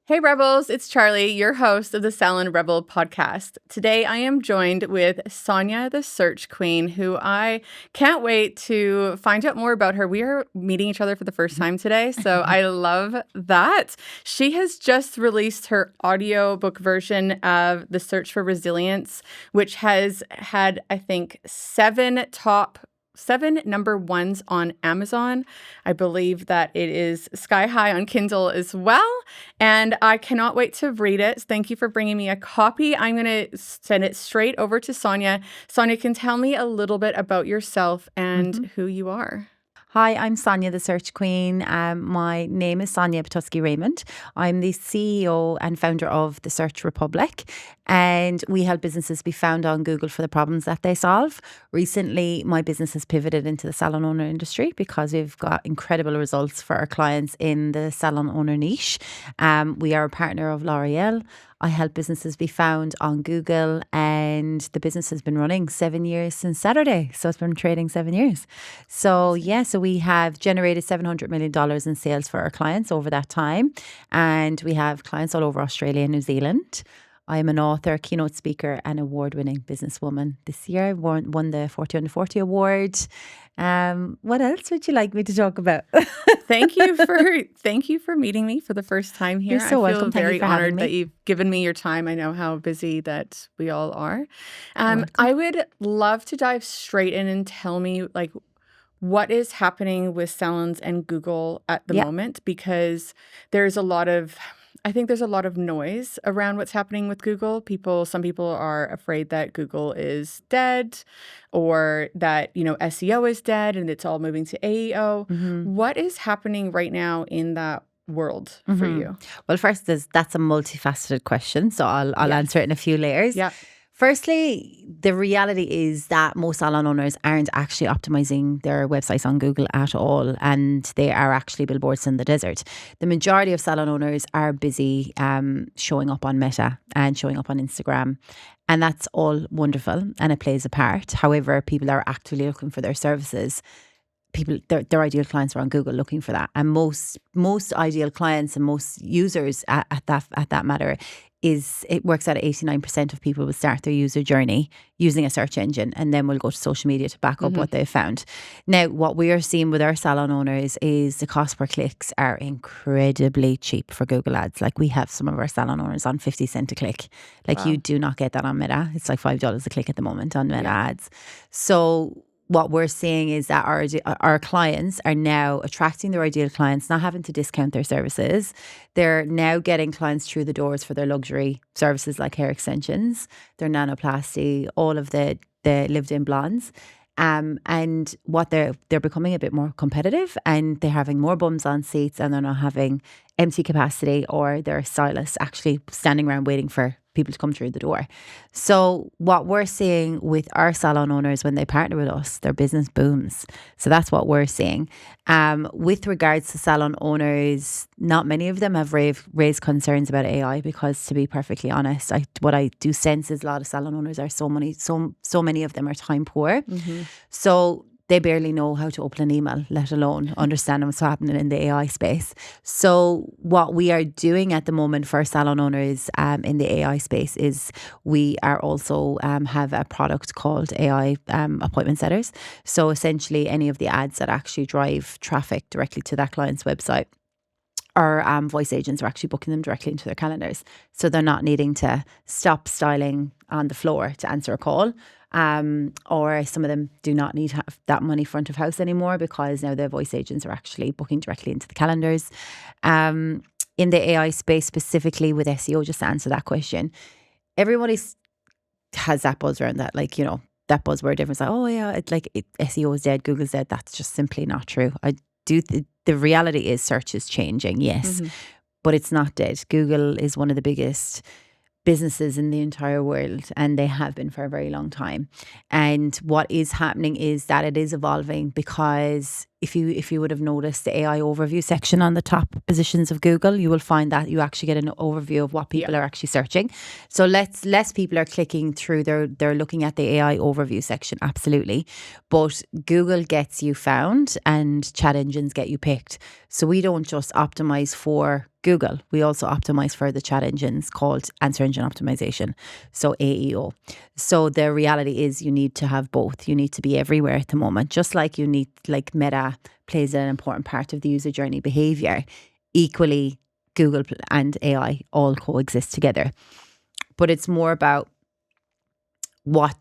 Hey Rebels, it's Charlie, your host of the Salon Rebel Podcast. Today I am joined with Sonia, the search queen, who I can't wait to find out more about her. We are meeting each other for the first time today, so I love that. She has just released her audiobook version of The Search for Resilience, which has had, I think, seven number ones on Amazon. I believe that it is sky high on Kindle as well. And I cannot wait to read it. Thank you for bringing me a copy. I'm going to send it straight over to Sonia. Sonia, can tell me a little bit about yourself and who you are. Hi, I'm Sonia, the search queen. My name is Sonia Patuski-Raymond. I'm the CEO and founder of The Search Republic, and we help businesses be found on Google for the problems that they solve. Recently, my business has pivoted into the salon owner industry because we've got incredible results for our clients in the salon owner niche. We are a partner of L'Oreal. I help businesses be found on Google, and the business has been running 7 years since Saturday. So it's been trading 7 years. So we have generated $700 million in sales for our clients over that time. And we have clients all over Australia and New Zealand. I am an author, keynote speaker, and award-winning businesswoman. This year I won the 40 Under 40 award. What else would you like me to talk about? Thank you for meeting me for the first time here. You're so welcome. I feel very honored that you've given me your time. I know how busy that we all are. I would love to dive straight in and tell me what is happening with Salons and Google at the moment, because there's a lot of noise around what's happening with Google. Some people are afraid that Google is dead, or that, SEO is dead and it's all moving to AEO. What is happening right now in that world for you? Well, first, that's a multifaceted question, so I'll answer it in a few layers. Yeah. Firstly, the reality is that most salon owners aren't actually optimizing their websites on Google at all, and they are actually billboards in the desert. The majority of salon owners are busy showing up on Meta and showing up on Instagram, and that's all wonderful and it plays a part. However, people are actively looking for their services. Their ideal clients are on Google looking for that, and most ideal clients and most users at that matter it works out at 89% of people will start their user journey using a search engine, and then will go to social media to back up what they've found. Now, what we are seeing with our salon owners is the cost per clicks are incredibly cheap for Google ads. Like, we have some of our salon owners on 50 cents a click. Wow. You do not get that on Meta. It's like $5 a click at the moment on Meta ads. So what we're seeing is that our clients are now attracting their ideal clients, not having to discount their services. They're now getting clients through the doors for their luxury services like hair extensions, their nanoplasty, all of the lived-in blondes. And what they're becoming a bit more competitive, and they're having more bums on seats, and they're not having empty capacity, or their stylists actually standing around waiting for people to come through the door. So what we're seeing with our salon owners, when they partner with us, their business booms. So that's what we're seeing. With regards to salon owners, not many of them have raised concerns about AI, because, to be perfectly honest, what I do sense is a lot of salon owners are so many of them are time poor. So they barely know how to open an email, let alone understand what's happening in the AI space. So what we are doing at the moment for salon owners in the AI space is we are also have a product called AI appointment setters. So essentially, any of the ads that actually drive traffic directly to that client's website, our voice agents are actually booking them directly into their calendars. So they're not needing to stop styling on the floor to answer a call. Or some of them do not need to have that money front of house anymore, because now their voice agents are actually booking directly into the calendars. In the AI space, specifically with SEO, just to answer that question, everybody has that buzz around that, that buzzword. Everyone's like, SEO is dead, Google's dead. That's just simply not true. The reality is search is changing, yes, but it's not dead. Google is one of the biggest businesses in the entire world, and they have been for a very long time. And what is happening is that it is evolving, because if you would have noticed the AI overview section on the top positions of Google, you will find that you actually get an overview of what people are actually searching. So less people are clicking through, they're looking at the AI overview section, absolutely. But Google gets you found and chat engines get you picked. So we don't just optimize for Google, we also optimize for the chat engines called answer engine optimization, so AEO. So the reality is you need to have both. You need to be everywhere at the moment, just like you need, like Meta plays an important part of the user journey behavior. Equally, Google and AI all coexist together. But it's more about what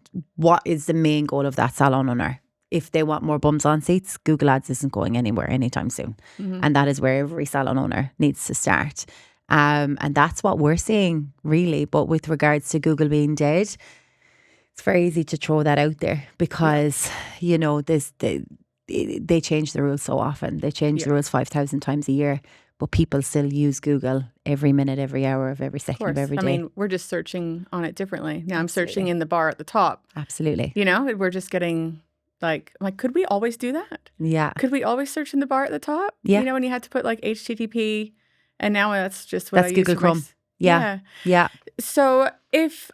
is the main goal of that salon owner. If they want more bums on seats, Google Ads isn't going anywhere anytime soon. And that is where every salon owner needs to start. And that's what we're seeing, really. But with regards to Google being dead, it's very easy to throw that out there because, you know, they change the rules so often. They change the rules 5,000 times a year. But people still use Google every minute, every hour of every second of every day. I mean, we're just searching on it differently. Now I'm searching in the bar at the top. Absolutely. You know, we're just getting... Like, could we always do that? Yeah. Could we always search in the bar at the top? Yeah. You know, when you had to put like HTTP, and now that's just what I use. That's Google Chrome. Yeah. So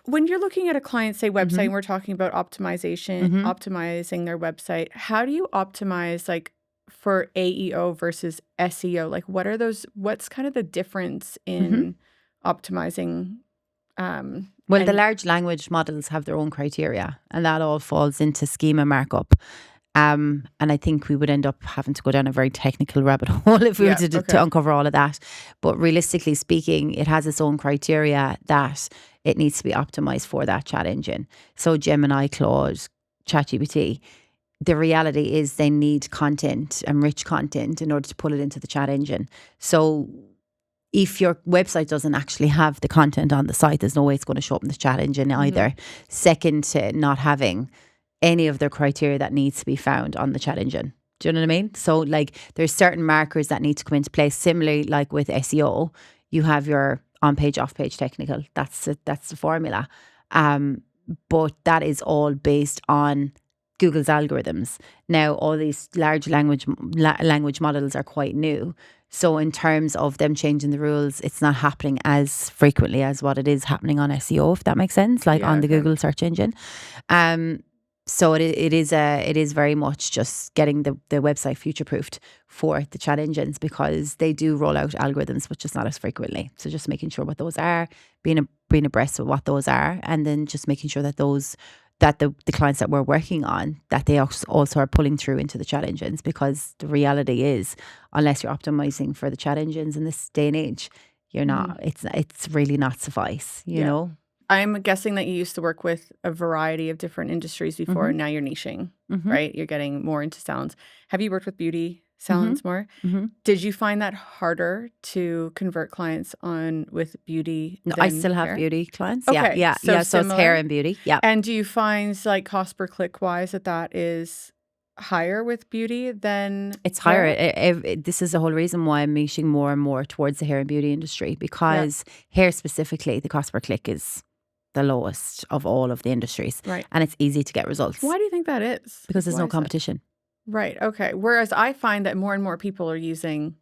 when you're looking at a client, say, website, and we're talking about optimization, optimizing their website, how do you optimize like for AEO versus SEO? Like, what's kind of the difference in optimizing? Well, the large language models have their own criteria, and that all falls into schema markup. And I think we would end up having to go down a very technical rabbit hole if we were to uncover all of that. But realistically speaking, it has its own criteria that it needs to be optimized for that chat engine. So Gemini, Claude, ChatGPT, the reality is they need content and rich content in order to pull it into the chat engine. So if your website doesn't actually have the content on the site, there's no way it's going to show up in the chat engine either. Second to not having any of the criteria that needs to be found on the chat engine. Do you know what I mean? So like there's certain markers that need to come into place. Similarly, like with SEO, you have your on-page, off-page technical. That's the formula. But that is all based on Google's algorithms. Now, all these large language models are quite new. So in terms of them changing the rules, it's not happening as frequently as what it is happening on SEO, if that makes sense, like on the Google search engine. So it is very much just getting the website future-proofed for the chat engines, because they do roll out algorithms, but just not as frequently. So just making sure what those are, being abreast of what those are, and then just making sure that the clients that we're working on, that they also are pulling through into the chat engines, because the reality is, unless you're optimizing for the chat engines in this day and age, you're not. It's really not suffice, you know. I'm guessing that you used to work with a variety of different industries before, and now you're niching, right? You're getting more into salons. Have you worked with beauty salons more? Did you find that harder to convert clients on with beauty? No, I still have beauty clients. Okay, Yeah. So it's hair and beauty. Yeah. And do you find like cost per click wise that is higher with beauty than... It's higher. This is the whole reason why I'm niching more and more towards the hair and beauty industry, because hair specifically, the cost per click is the lowest of all of the industries. Right. And it's easy to get results. Why do you think that is? Because there's no competition. Right. Okay. Whereas I find that more and more people are using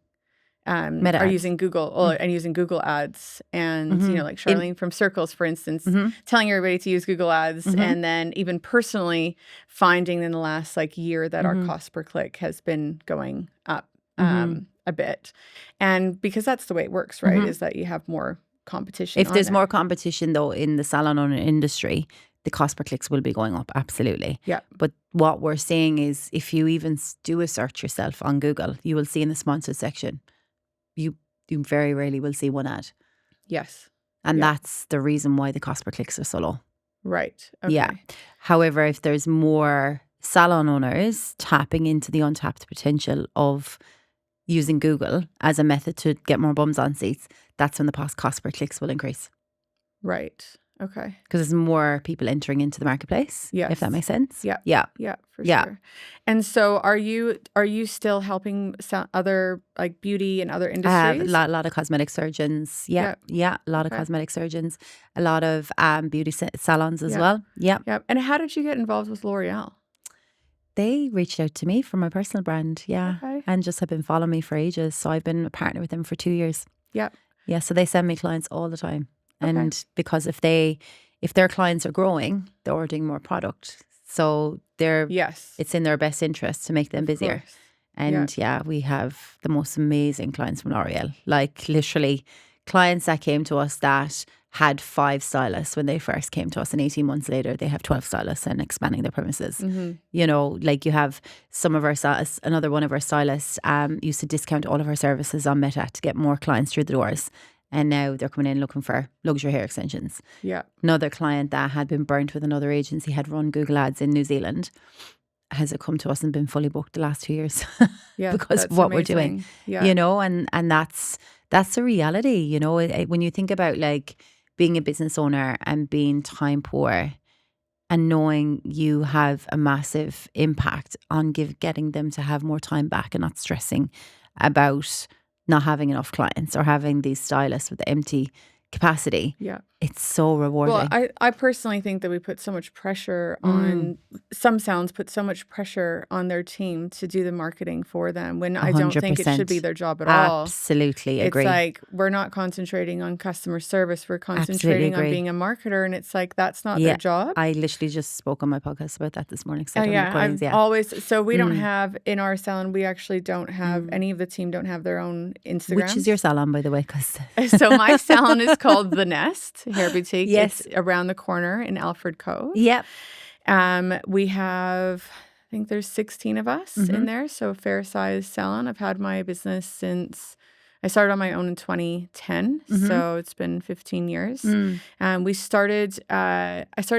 using Google and using Google ads, and you know, like Charlene from Circles, for instance, telling everybody to use Google ads, and then even personally finding in the last like year that our cost per click has been going up a bit, and because that's the way it works, right? Is that you have more competition. If there's more competition though in the salon owner industry, the cost per clicks will be going up, absolutely. Yeah. But what we're saying is, if you even do a search yourself on Google, you will see in the sponsored section, you very rarely will see one ad. Yes. And that's the reason why the cost per clicks are so low. Right. Okay. Yeah. However, if there's more salon owners tapping into the untapped potential of using Google as a method to get more bums on seats, that's when the cost per clicks will increase. Right. Okay. Because there's more people entering into the marketplace. Yes. If that makes sense. Yeah. Yeah. Yeah, for sure. And so are you still helping other like beauty and other industries? A lot of cosmetic surgeons. Yeah. A lot of cosmetic surgeons. A lot of beauty salons as well. Yeah. Yeah. And how did you get involved with L'Oreal? They reached out to me for my personal brand, Okay. and just have been following me for ages. So I've been a partner with them for 2 years. Yeah. Yeah, so they send me clients all the time. Okay. And because if their clients are growing, they're ordering more product. So Yes. it's in their best interest to make them Of busier. course. And we have the most amazing clients from L'Oreal. Like literally clients that came to us that had 5 stylists when they first came to us, and 18 months later they have 12 stylists and expanding their premises. Mm-hmm. You know, like you have some of our stylists, another one of our stylists used to discount all of our services on Meta to get more clients through the doors. And now they're coming in looking for luxury hair extensions. Yeah. Another client that had been burnt with another agency, had run Google ads in New Zealand, has come to us and been fully booked the last 2 years because of what we're doing. Yeah. You know, and that's the reality. You know, when you think about like being a business owner and being time poor and knowing you have a massive impact on getting them to have more time back and not stressing about not having enough clients or having these stylists with empty capacity. Yeah. It's so rewarding. Well, I personally think that we put so much pressure on, some salons put so much pressure on their team to do the marketing for them when I don't think it should be their job at all. Absolutely agree. It's like, we're not concentrating on customer service. We're concentrating on being a marketer. And it's like, that's not their job. I literally just spoke on my podcast about that this morning. So we don't have, in our salon, we actually don't have, any of the team don't have their own Instagrams. Which is your salon, by the way? So my salon is called The Nest Hair Boutique. Yes. It's around the corner in Alfred Cove. Yep. We have, I think there's 16 of us in there. So a fair size salon. I've had my business since I started on my own in 2010. So it's been 15 years. I started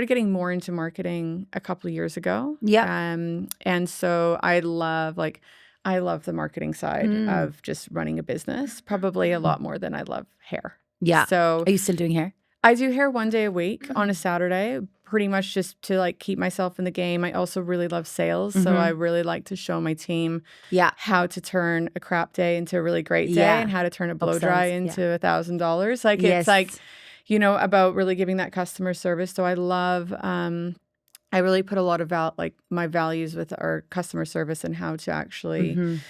getting more into marketing a couple of years ago. Yeah. And so I love the marketing side of just running a business, probably a lot more than I love hair. Yeah. So are you still doing hair? I do hair one day a week on a Saturday, pretty much just to like keep myself in the game. I also really love sales. So I really like to show my team how to turn a crap day into a really great day and how to turn a blow dry into $1,000. Like it's like, you know, about really giving that customer service. So I love, I really put a lot of my values with our customer service and how to actually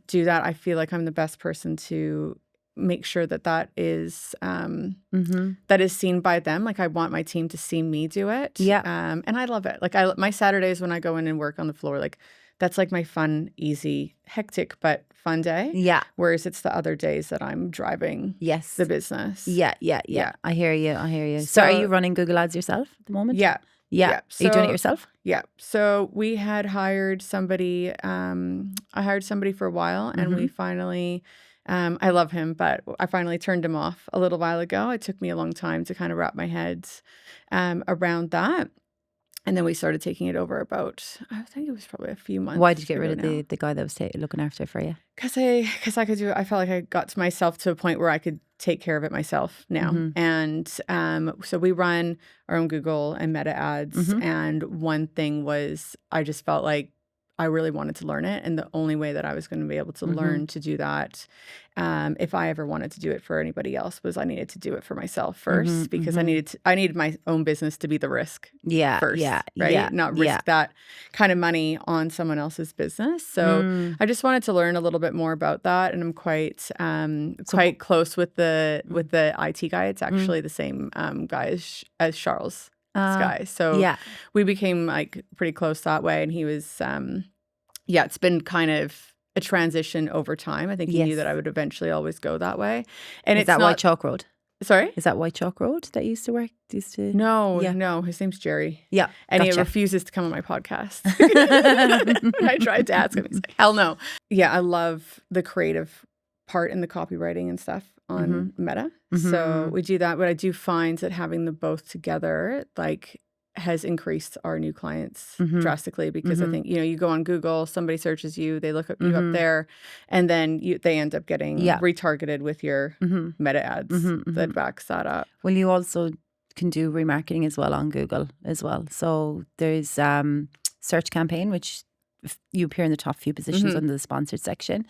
do that. I feel like I'm the best person to make sure that is that is seen by them. Like I want my team to see me do it. Yeah. And I love it. Like my Saturdays when I go in and work on the floor, like that's like my fun, easy, hectic, but fun day. Yeah. Whereas it's the other days that I'm driving the business. Yeah. I hear you. So are you running Google ads yourself at the moment? Yeah. Yeah. So, are you doing it yourself? Yeah. So we had hired somebody, I hired somebody for a while and we finally, I love him, but I finally turned him off a little while ago. It took me a long time to kind of wrap my head around that. And then we started taking it over about, I think it was probably a few months. Why did you get rid of the guy that was looking after it for you? Because I could do it. I felt like I got to myself to a point where I could take care of it myself now. And so we run our own Google and Meta ads. And one thing was I just felt like I really wanted to learn it. And the only way that I was going to be able to learn to do that, if I ever wanted to do it for anybody else, was I needed to do it for myself first because I needed my own business to be the risk first, right? Not risk that kind of money on someone else's business. So I just wanted to learn a little bit more about that. And I'm quite close with the IT guy. It's actually the same guy as Charles. Guy. So we became like pretty close that way. And he was, it's been kind of a transition over time. I think he knew that I would eventually always go that way. And Is that White Chalk Road? Sorry? Is that White Chalk Road that you used to work? No, his name's Jerry. Yeah. And he refuses to come on my podcast. I tried to ask him. He's like, hell no. Yeah, I love the creative part in the copywriting and stuff on Meta. So we do that. But I do find that having them both together, like, has increased our new clients drastically because I think, you go on Google, somebody searches you, they look up you up there, and then they end up getting retargeted with your Meta ads that backs that up. Well, you also can do remarketing as well on Google as well. So there's search campaign, which you appear in the top few positions under the sponsored section.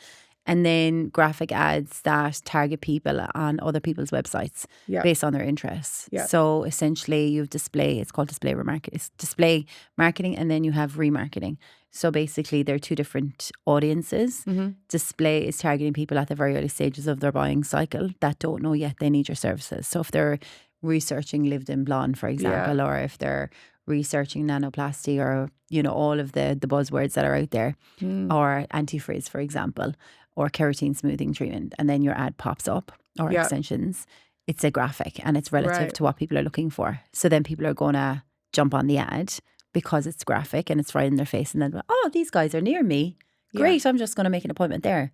And then graphic ads that target people on other people's websites based on their interests. So essentially you have display, it's called it's display marketing, and then you have remarketing. So basically they're two different audiences. Display is targeting people at the very early stages of their buying cycle that don't know yet they need your services. So if they're researching lived in blonde, for example, or if they're researching nanoplasty, or, you know, all of the buzzwords that are out there, or antifrizz, for example, or keratin smoothing treatment, and then your ad pops up, or extensions, it's a graphic and it's relative to what people are looking for. So then people are going to jump on the ad because it's graphic and it's right in their face, and then, oh, these guys are near me. Great, I'm just going to make an appointment there.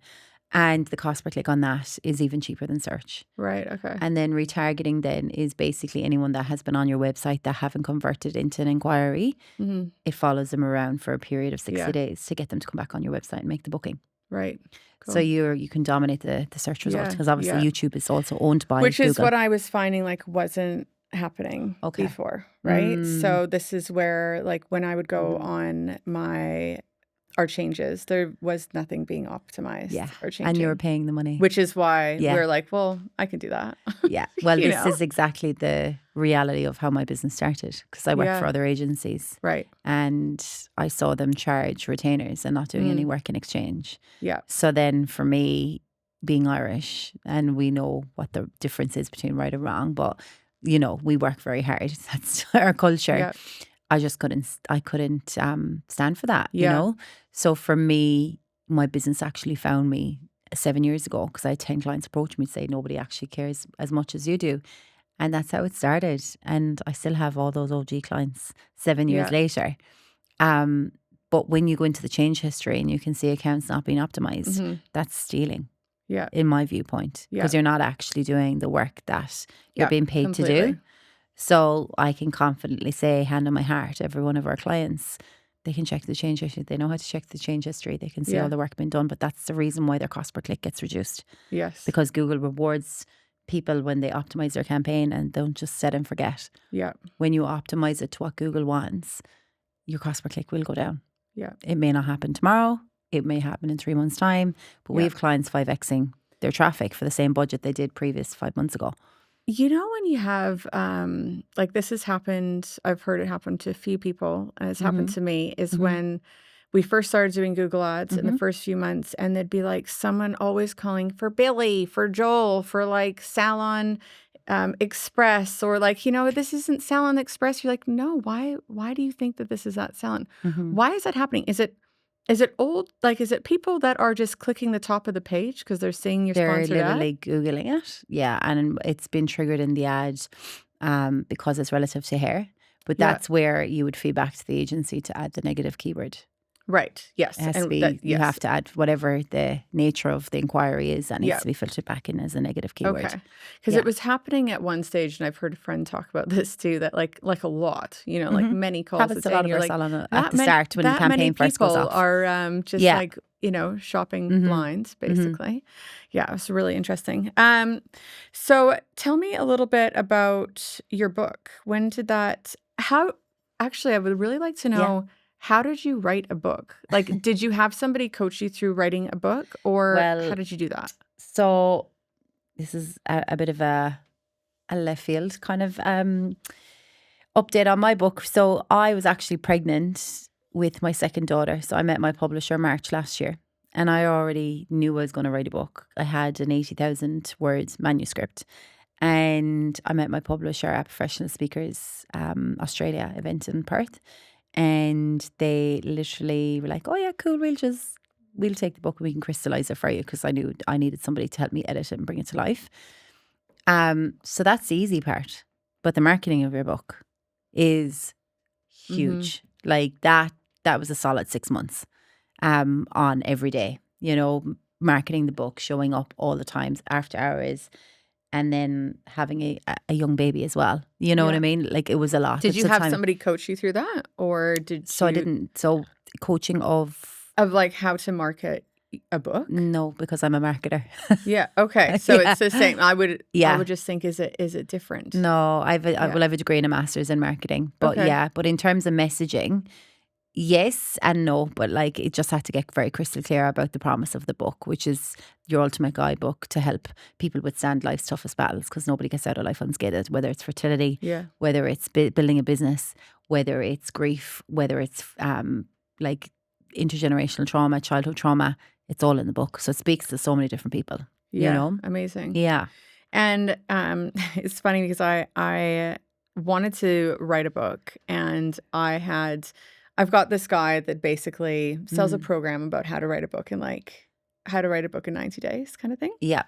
And the cost per click on that is even cheaper than search. Right, okay. And then retargeting then is basically anyone that has been on your website that haven't converted into an inquiry. It follows them around for a period of 60 days to get them to come back on your website and make the booking. Right. Cool. So you can dominate the search results, because obviously YouTube is also owned by Which Google. is what I was finding like wasn't happening before, right? So this is where, like, when I would go on our changes, there was nothing being optimized or changing. And you were paying the money. Which is why we were like, well, I can do that. Well, this is exactly the reality of how my business started, because I worked for other agencies. Right. And I saw them charge retainers and not doing any work in exchange. Yeah. So then for me, being Irish, and we know what the difference is between right and wrong, but, you know, we work very hard. That's our culture. Yeah. I just couldn't stand for that, you know? So for me, my business actually found me 7 years ago, because I had 10 clients approach me to say, nobody actually cares as much as you do. And that's how it started. And I still have all those OG clients 7 years later. But when you go into the change history and you can see accounts not being optimized, that's stealing. In my viewpoint, because you're not actually doing the work that you're being paid to do. So I can confidently say, hand on my heart, every one of our clients, they can check the change history. They know how to check the change history. They can see all the work being done. But that's the reason why their cost per click gets reduced. Yes. Because Google rewards people when they optimize their campaign and don't just set and forget. Yeah. When you optimize it to what Google wants, your cost per click will go down. Yeah. It may not happen tomorrow. It may happen in 3 months' time. But we have clients 5xing their traffic for the same budget they did previous 5 months ago. You know, when you have, like, this has happened, I've heard it happen to a few people, and it's happened to me, is when we first started doing Google ads in the first few months, and there'd be like someone always calling for Billy, for Joel, for like Salon Express, or like, you know, this isn't Salon Express. You're like, no, why do you think that this is at Salon? Why is that happening? Is it old? Like, is it people that are just clicking the top of the page because they're seeing your sponsored ad? They're literally Googling it. Yeah. And it's been triggered in the ad because it's relative to hair. But that's where you would feed back to the agency to add the negative keyword. Right. Yes. It has to be, you have to add whatever the nature of the inquiry is, and it needs to be filtered back in as a negative keyword. Okay. Because it was happening at one stage, and I've heard a friend talk about this too, that like a lot, you know, like many calls Happens a a lot day, of and our you're like, salon at the start when the campaign first goes off. Are just like, you know, shopping blind, basically. Yeah, it's really interesting. So tell me a little bit about your book. When did that, actually, I would really like to know, how did you write a book? Like, did you have somebody coach you through writing a book, or how did you do that? So this is a bit of a left field kind of update on my book. So I was actually pregnant with my second daughter. So I met my publisher March last year, and I already knew I was going to write a book. I had an 80,000 words manuscript, and I met my publisher at Professional Speakers Australia event in Perth. And they literally were like, oh yeah, cool, we'll take the book and we can crystallize it for you, because I knew I needed somebody to help me edit it and bring it to life. So that's the easy part. But the marketing of your book is huge. Like that was a solid 6 months on every day, you know, marketing the book, showing up all the times, after hours, and then having a young baby as well. You know what I mean? Like, it was a lot. Did you have somebody coach you through that? Or did So I didn't. So coaching of like how to market a book? No, because I'm a marketer. Yeah. Okay. So it's the same. I would just think, is it different? No, I have a degree and a master's in marketing. But but in terms of messaging, Yes and no, but like it just had to get very crystal clear about the promise of the book, which is your ultimate guidebook to help people withstand life's toughest battles, because nobody gets out of life unscathed, whether it's fertility, Yeah. whether it's building a business, whether it's grief, whether it's like intergenerational trauma, childhood trauma. It's all in the book. So it speaks to so many different people, Yeah. you know? Amazing. Yeah. And it's funny because I wanted to write a book, and I've got this guy that basically sells a program about how to write a book in 90 days kind of thing. Yeah.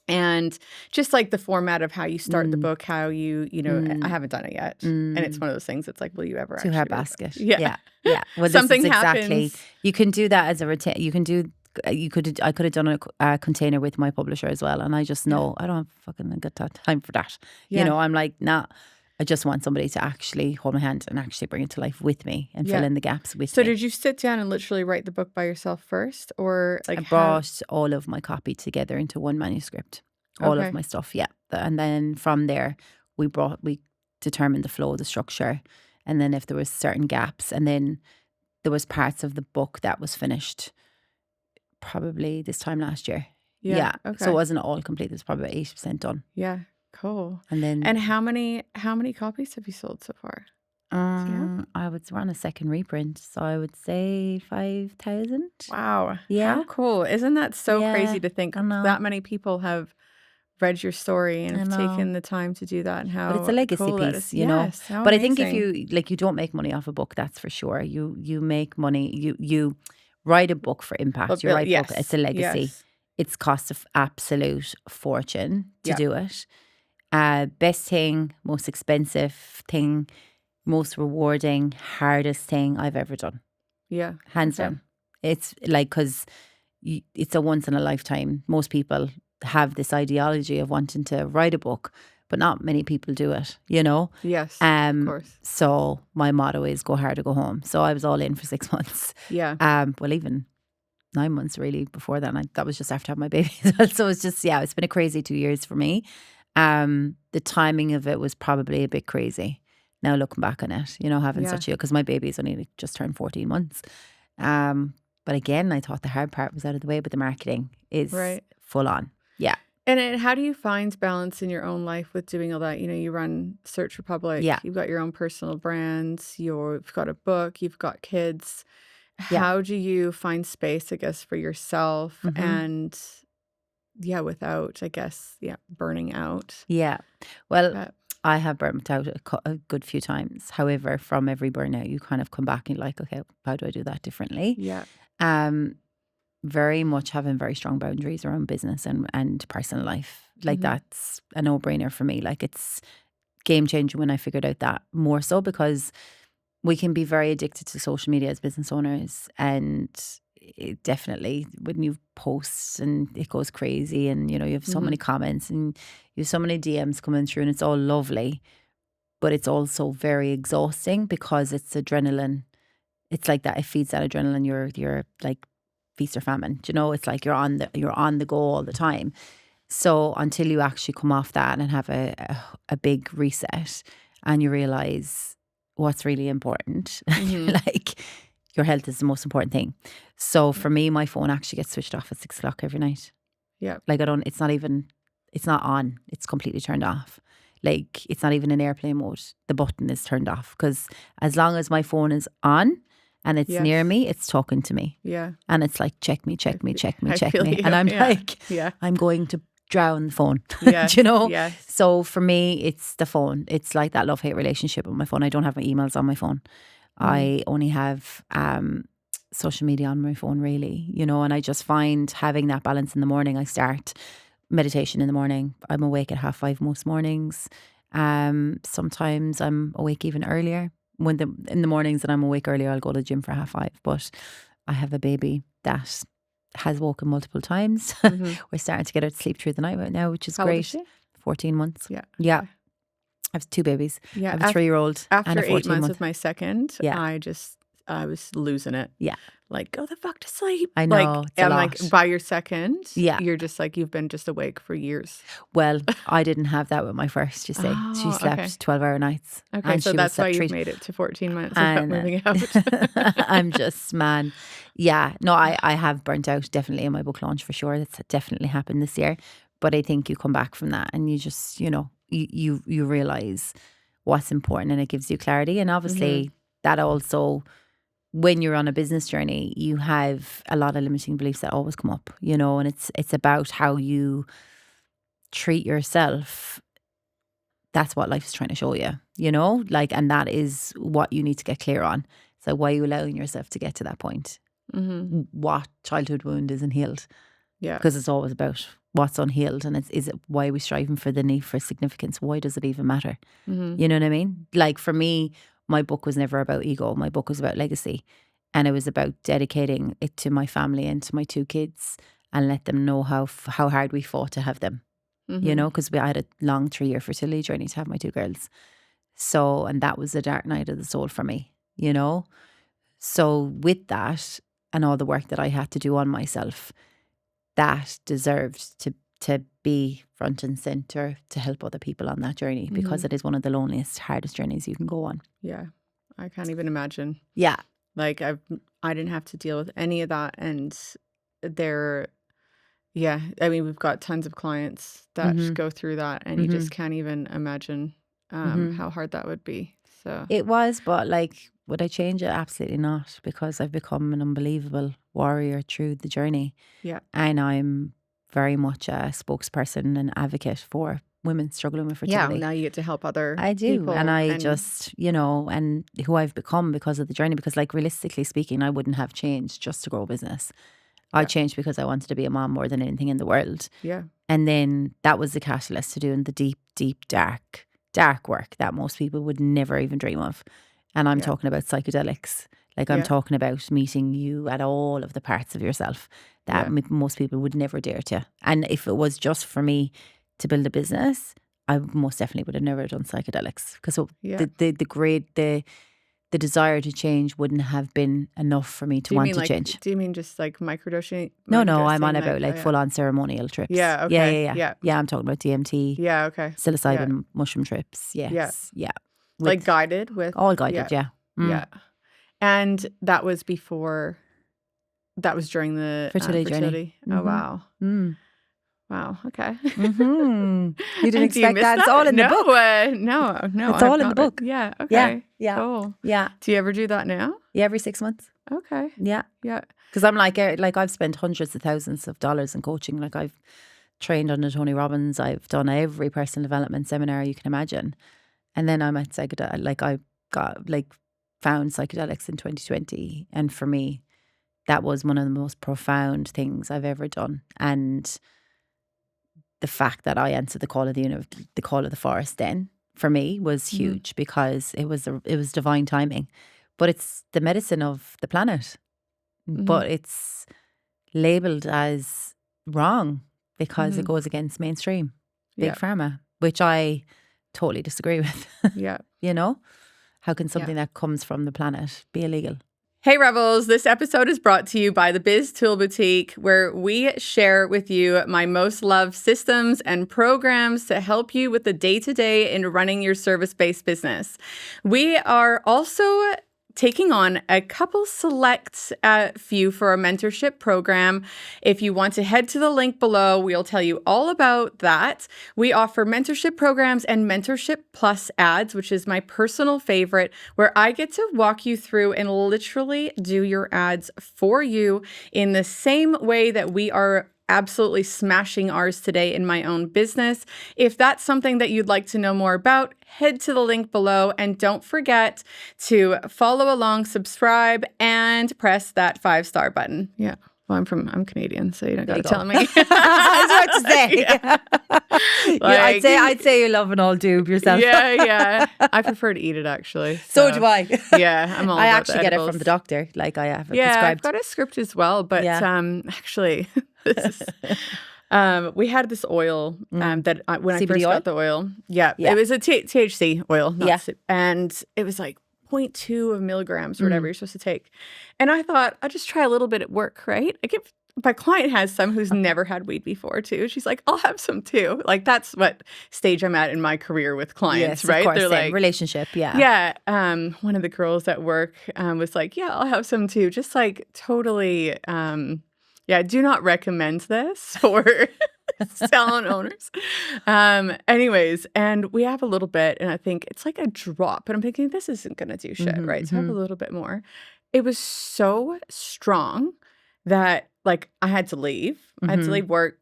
And just like the format of how you start the book, how you know, I haven't done it yet. And it's one of those things that's like, will you ever To actually her write a book? basket. Yeah. Yeah. Well, Something this is exactly, happens. you can do that as a you can do, I could have done a container with my publisher as well. And I just know I don't have fucking good time for that. Yeah. You know, I'm like, nah, I just want somebody to actually hold my hand and actually bring it to life with me and fill in the gaps with So me. did you sit down and literally write the book by yourself first, or like I brought all of my copy together into one manuscript, all Okay. of my stuff. Yeah. And then from there, we determined the flow, the structure. And then if there was certain gaps, and then there was parts of the book that was finished probably this time last year. Yeah. Okay. So it wasn't all complete. It was probably 80% done. Yeah. Cool. And then And how many copies have you sold so far? we're on a second reprint, so I would say 5,000. Wow. Yeah. How cool. Isn't that so Yeah, crazy to think I know. that many people have read your story and I have know. taken the time to do that, and how But it's a legacy cool that piece, is. you know. Yes, how But I think if amazing. you don't make money off a book, that's for sure. You make money. You write a book for impact. You write a book. It's a legacy. Yes. It's cost of absolute fortune to Yeah. do it. Best thing, most expensive thing, most rewarding, hardest thing I've ever done. Yeah. Hands Okay. down. It's like, because it's a once in a lifetime. Most people have this ideology of wanting to write a book, but not many people do it, you know? Yes. Of course. So my motto is go hard or go home. So I was all in for 6 months. Yeah. Well, even 9 months really before that. That was just after having my baby as well. So it's just, it's been a crazy 2 years for me. The timing of it was probably a bit crazy. Now looking back on it, you know, having such because my baby's only just turned 14 months. But again, I thought the hard part was out of the way, but the marketing is full on. Yeah. And how do you find balance in your own life with doing all that? You know, you run Search Republic. Yeah. You've got your own personal brands. You've got a book. You've got kids. Yeah. How do you find space, I guess, for yourself and without, I guess, burning out? Yeah. Well, I have burnt out a good few times. However, from every burnout, you kind of come back and you're like, okay, how do I do that differently? Yeah. Very much having very strong boundaries around business and personal life. Like that's a no-brainer for me. Like it's game changing when I figured out that, more so because we can be very addicted to social media as business owners, and it definitely, when you post and it goes crazy, and you know, you have so many comments and you have so many DMs coming through, and it's all lovely, but it's also very exhausting because it's adrenaline. It's like that. It feeds that adrenaline. You're like feast or famine. Do you know? It's like you're on the go all the time. So until you actually come off that and have a big reset, and you realize what's really important, like your health is the most important thing. So for me, my phone actually gets switched off at 6 o'clock every night. Yeah. Like it's not on. It's completely turned off. Like it's not even in airplane mode. The button is turned off, because as long as my phone is on and it's near me, it's talking to me. Yeah. And it's like, check me. You. And I'm like, I'm going to drown the phone. Yeah. Do you know? Yes. So for me, it's the phone. It's like that love-hate relationship with my phone. I don't have my emails on my phone. I only have social media on my phone, really, you know, and I just find having that balance in the morning. I start meditation in the morning. I'm awake at 5:30 most mornings. Sometimes I'm awake even earlier. In the mornings that I'm awake earlier, I'll go to the gym for 5:30. But I have a baby that has woken multiple times. We're starting to get her to sleep through the night right now, which is How great. old is she? 14 months. Yeah. Yeah. I have 2 babies. Yeah. I have a 3-year-old and After a 8 months 14-month. of my second, Yeah. I just I was losing it. Yeah. Like, go the fuck to sleep. I know, Like, it's a and lot. like by your second, Yeah. you're just like, you've been just awake for years. Well, I didn't have that with my first, you see. She Oh, slept okay. 12-hour nights. Okay, and so she that's why was you've slept made it to 14 minutes And, without moving out. I'm just, man. Yeah. No, I have burnt out definitely in my book launch for sure. That's definitely happened this year. But I think you come back from that and you just, you know, you realise what's important and it gives you clarity. And obviously that also, when you're on a business journey, you have a lot of limiting beliefs that always come up, you know, and it's about how you treat yourself. That's what life is trying to show you, you know, like, and that is what you need to get clear on. So why are you allowing yourself to get to that point? What childhood wound isn't healed? Yeah. Because it's always about what's unhealed. And is it why are we striving for the need for significance? Why does it even matter? You know what I mean? Like for me, my book was never about ego. My book was about legacy. And it was about dedicating it to my family and to my 2 kids and let them know how hard we fought to have them. You know, because I had a long 3-year fertility journey to have my 2 girls. So, and that was the dark night of the soul for me, you know. So with that and all the work that I had to do on myself, that deserved to be front and centre to help other people on that journey because it is one of the loneliest, hardest journeys you can go on. Yeah. I can't even imagine. Yeah. Like I didn't have to deal with any of that. And yeah, I mean, we've got tons of clients that go through that and you just can't even imagine how hard that would be. So it was, but like, would I change it? Absolutely not, because I've become an unbelievable warrior through the journey. Yeah. And I'm very much a spokesperson and advocate for women struggling with fertility. Yeah, now you get to help other I do. people. And I just, you know, and who I've become because of the journey, because like realistically speaking, I wouldn't have changed just to grow a business. I changed because I wanted to be a mom more than anything in the world. Yeah. And then that was the catalyst to doing the deep, deep, dark work that most people would never even dream of. And I'm talking about psychedelics. Like I'm talking about meeting you at all of the parts of yourself that most people would never dare to. And if it was just for me to build a business, I most definitely would have never done psychedelics, because the desire to change wouldn't have been enough for me to want to change. Do you mean just like microdosing? No, I'm on about like full on ceremonial trips. Yeah, okay. Yeah, I'm talking about DMT. Yeah, okay. Psilocybin mushroom trips. Yes. Yeah. Like guided with? All guided, yeah. Yeah. And that was during the fertility journey. Oh, wow. Wow, okay. You didn't expect that? It's all in the book. No. It's all in the book. Yeah, okay. Yeah. Cool. Yeah. Do you ever do that now? Yeah, every 6 months. Okay. Yeah. Yeah. Because I'm like I've spent hundreds of thousands of dollars in coaching. Like I've trained under Tony Robbins. I've done every personal development seminar you can imagine. And then I'm at psychedelic. Like I found psychedelics in 2020. And for me, that was one of the most profound things I've ever done. And the fact that I answered the call of the universe, the call of the forest then, for me was huge, because it was divine timing. But it's the medicine of the planet. But it's labelled as wrong because it goes against mainstream big pharma, which I totally disagree with. Yeah. You know? How can something that comes from the planet be illegal? Hey Rebels, this episode is brought to you by the Biz Tool Boutique, where we share with you my most loved systems and programs to help you with the day-to-day in running your service-based business. We are also taking on a couple select few for our mentorship program. If you want to head to the link below, we'll tell you all about that. We offer mentorship programs and mentorship plus ads, which is my personal favorite, where I get to walk you through and literally do your ads for you in the same way that we are absolutely smashing ours today in my own business. If that's something that you'd like to know more about, head to the link below, and don't forget to follow along, subscribe, and press that 5-star button. Yeah. Well, I'm Canadian, so you don't got to tell me. I was about to say. I'd say you love an all doob yourself. Yeah. I prefer to eat it, actually. So do I. Yeah, I'm all I about actually get it from the doctor. Like I have it prescribed. prescribed. I've got a script as well, but actually, this is. We had this oil that when CBD I first oil? got the oil, it was a THC oil, and it was like 0.2 of milligrams or whatever you're supposed to take. And I thought, I'll just try a little bit at work, right? My client has some who's never had weed before too. She's like, I'll have some too. Like that's what stage I'm at in my career with clients, Yes, right? of course, They're same like, relationship, yeah. yeah. One of the girls at work was like, yeah, I'll have some too. Just like totally, yeah, do not recommend this for salon owners. Anyways, and we have a little bit, and I think it's like a drop, but I'm thinking this isn't going to do shit, right? So I have a little bit more. It was so strong that like I had to leave. I had to leave work.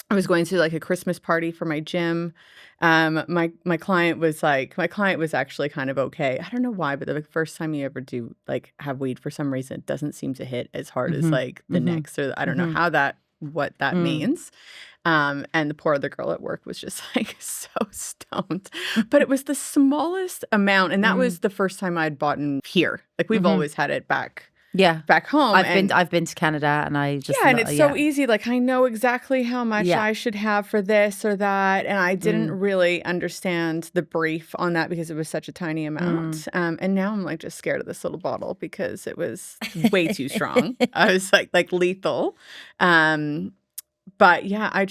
I was going to like a Christmas party for my gym. My client was actually kind of okay. I don't know why, but the first time you ever do like have weed, for some reason, it doesn't seem to hit as hard as like the next, or I don't know what that means. And the poor other girl at work was just like so stoned. But it was the smallest amount. And that was the first time I'd bought in here. Like we've always had it back home. I've been to Canada, and I just and it's so easy. Like I know exactly how much I should have for this or that, and I didn't really understand the brief on that because it was such a tiny amount. And now I'm like just scared of this little bottle because it was way too strong. I was like lethal. But yeah, I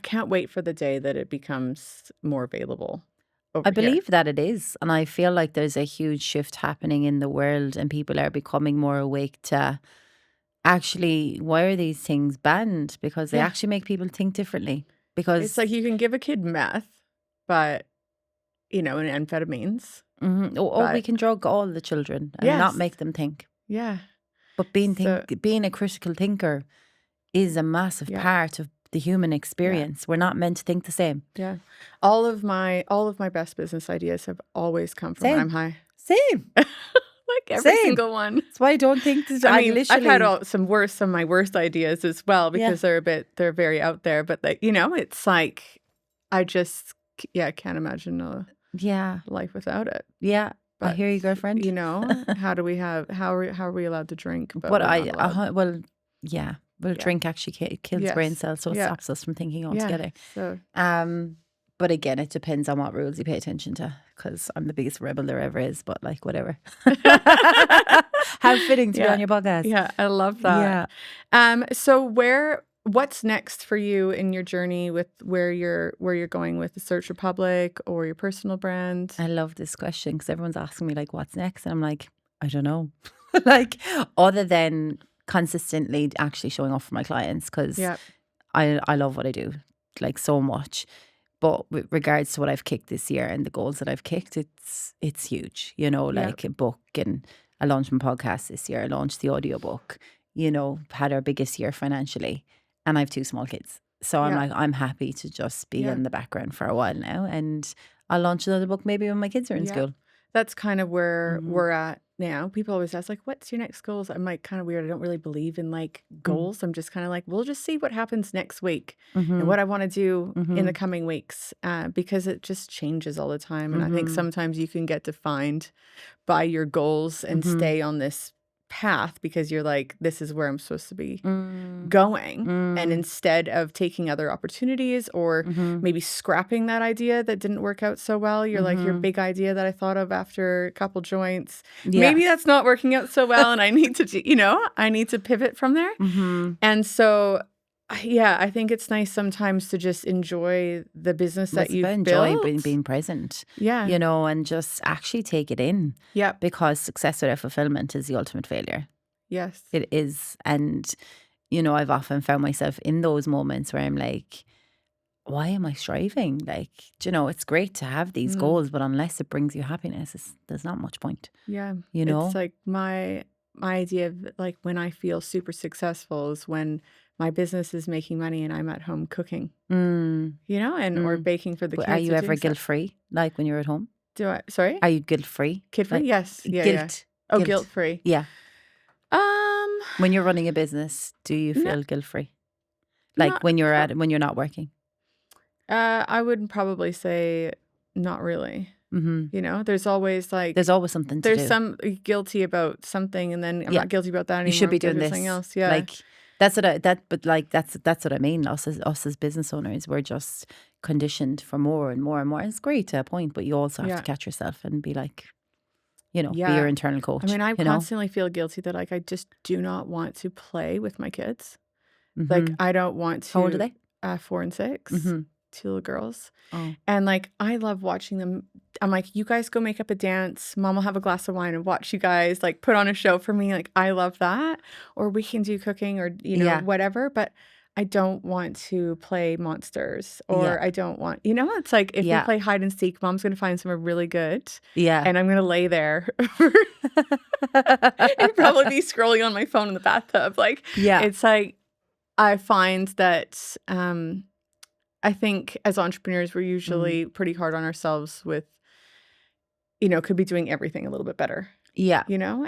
can't wait for the day that it becomes more available. I believe that it is. And I feel like there's a huge shift happening in the world, and people are becoming more awake to actually, why are these things banned? Because they actually make people think differently. Because it's like you can give a kid meth, but, and amphetamines. Or we can drug all the children and not make them think. Yeah. But being a critical thinker is a massive part of the human experience. We're not meant to think the same. Yeah. All of my best business ideas have always come from when I'm high. Same. Like every single one. That's why I don't think this. I mean, I've had some of my worst ideas as well because they're very out there. But like, it's like I just can't imagine a life without it. Yeah. But I hear you, girlfriend. How are we allowed to drink? But drink actually kills brain cells, so it stops us from thinking altogether. So. But again, it depends on what rules you pay attention to, because I'm the biggest rebel there ever is, but like whatever. How fitting to be on your podcast. Yeah, I love that. Yeah. So what's next for you in your journey with where you're going with the Search Republic or your personal brand? I love this question because everyone's asking me like, what's next? And I'm like, I don't know. Like, other than consistently actually showing off for my clients, because I love what I do like so much. But with regards to what I've kicked this year and the goals that I've kicked, it's huge, like a book, and I launched my podcast this year. I launched the audiobook, had our biggest year financially, and I have 2 small kids. So I'm happy to just be in the background for a while now, and I'll launch another book maybe when my kids are in school. That's kind of where we're at now. People always ask like, what's your next goals? I'm like kind of weird. I don't really believe in like goals. I'm just kind of like, we'll just see what happens next week and what I want to do in the coming weeks, because it just changes all the time. And I think sometimes you can get defined by your goals and stay on this path because you're like, this is where I'm supposed to be going. And instead of taking other opportunities or maybe scrapping that idea that didn't work out so well, you're like, your big idea that I thought of after a couple joints, maybe that's not working out so well, and I need to, I need to pivot from there. And so I think it's nice sometimes to just enjoy the business that you've built. Enjoy being present. Yeah. And just actually take it in. Yeah. Because success without fulfillment is the ultimate failure. Yes. It is. And, I've often found myself in those moments where I'm like, why am I striving? Like, it's great to have these goals, but unless it brings you happiness, there's not much point. Yeah. It's like my idea of like when I feel super successful is when my business is making money and I'm at home cooking, or baking for the kids. Are you ever guilt-free, like when you're at home? Sorry? Are you guilt-free? Kid-free? Like, yes. Yeah. Guilt. Oh, guilt-free. Yeah. When you're running a business, do you feel guilt-free? Like when you're not working? I would probably say not really. There's always something to do. There's some guilty about something, and then I'm not guilty about that anymore. You should be doing this. Something else. Yeah. Like that's what I mean. Us as business owners, we're just conditioned for more and more and more. It's great to a point, but you also have to catch yourself and be like, Be your internal coach. I mean, I constantly feel guilty that like I just do not want to play with my kids. Like I don't want to. How old are they? 4 and 6. 2 little girls. Oh. And like I love watching them. I'm like, you guys go make up a dance. Mom will have a glass of wine and watch you guys like put on a show for me. Like I love that. Or we can do cooking or whatever. But I don't want to play monsters or I don't want, it's like if we play hide and seek, Mom's going to find somewhere really good. Yeah. And I'm going to lay there and probably be scrolling on my phone in the bathtub. Like, it's like, I find that I think as entrepreneurs, we're usually pretty hard on ourselves with, could be doing everything a little bit better. Yeah.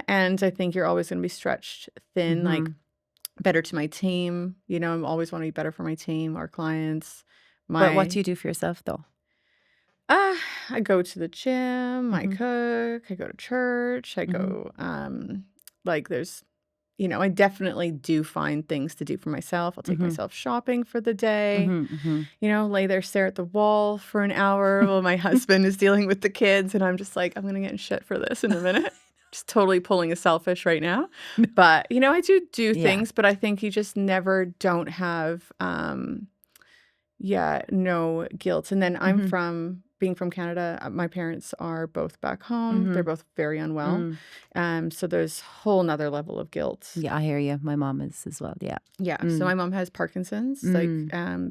And I think you're always going to be stretched thin, like better to my team. I'm always want to be better for my team, our clients. But what do you do for yourself though? I go to the gym, I cook, I go to church, I go, there's, I definitely do find things to do for myself. I'll take myself shopping for the day, lay there, stare at the wall for an hour while my husband is dealing with the kids. And I'm just like, I'm going to get in shit for this in a minute. Just totally pulling a selfish right now. But, I do things, but I think you just never don't have, no guilt. And then I'm being from Canada, my parents are both back home. They're both very unwell. So there's a whole nother level of guilt. Yeah, I hear you. My mom is as well. Yeah. Yeah. So my mom has Parkinson's,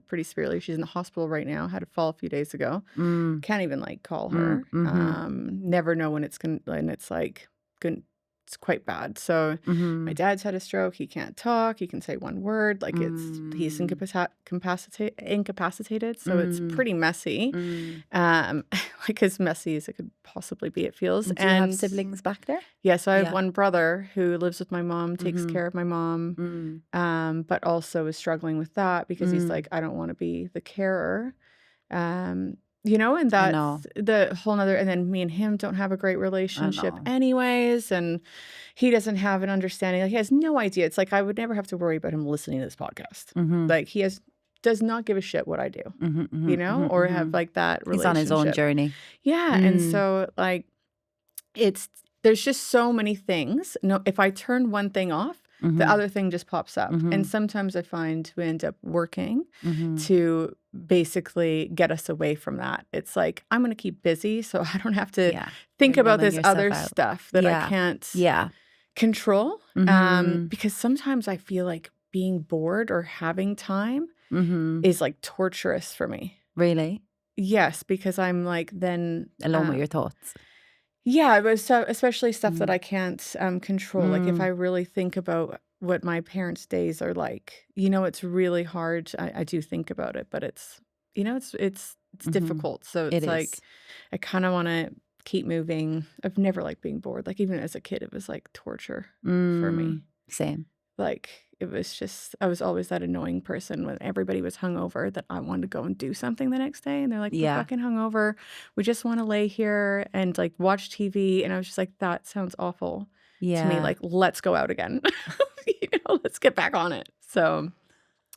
pretty severely. She's in the hospital right now. Had a fall a few days ago. Can't even call her. Never know when it's going to, and it's it's quite bad. So my dad's had a stroke. He can't talk. He can say one word. He's incapacitated. So it's pretty messy. As messy as it could possibly be, it feels. Do you have siblings back there? Yeah. So I have one brother who lives with my mom, takes care of my mom, but also is struggling with that because he's like, I don't want to be the carer. And that's the whole nother, and then me and him don't have a great relationship anyways. And he doesn't have an understanding. He has no idea. It's like, I would never have to worry about him listening to this podcast. He does not give a shit what I do, or have that relationship. He's on his own journey. Yeah. And so there's just so many things. No, if I turn one thing off, the other thing just pops up. And sometimes I find we end up working to basically get us away from that. It's like, I'm going to keep busy so I don't have to think about this other stuff that I can't control. Because sometimes I feel like being bored or having time is torturous for me. Really? Yes, because I'm then alone with your thoughts. Yeah, but especially stuff that I can't control. If I really think about what my parents' days are like, it's really hard. I do think about it, but it's difficult. So it's I kind of want to keep moving. I've never liked being bored. Even as a kid, it was torture for me. Same. It was just, I was always that annoying person when everybody was hungover that I wanted to go and do something the next day. And they're like, we're fucking hungover. We just want to lay here and watch TV. And I was just like, that sounds awful to me. Let's go out again. Let's get back on it. So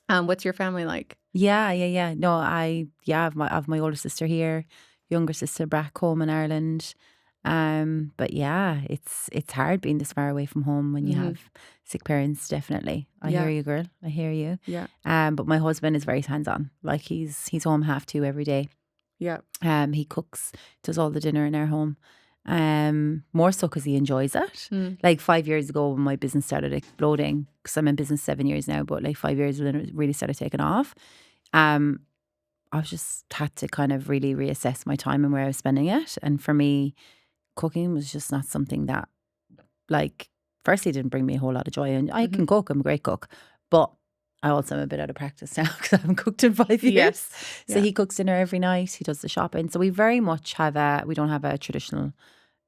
what's your family like? Yeah. No, I have my older sister here, younger sister back home in Ireland. But yeah, it's hard being this far away from home when you have sick parents. Definitely, I hear you, girl. I hear you. Yeah. But my husband is very hands-on. He's home 2:30 every day. Yeah. He cooks, does all the dinner in our home. More so because he enjoys it. 5 years ago when my business started exploding, because I'm in business 7 years now, but 5 years when it really started taking off, I was just had to kind of really reassess my time and where I was spending it. And for me, cooking was just not something that, firstly, didn't bring me a whole lot of joy. And I can cook, I'm a great cook, but I also am a bit out of practice now because I haven't cooked in 5 years. Yes. So he cooks dinner every night, he does the shopping. So we very much we don't have a traditional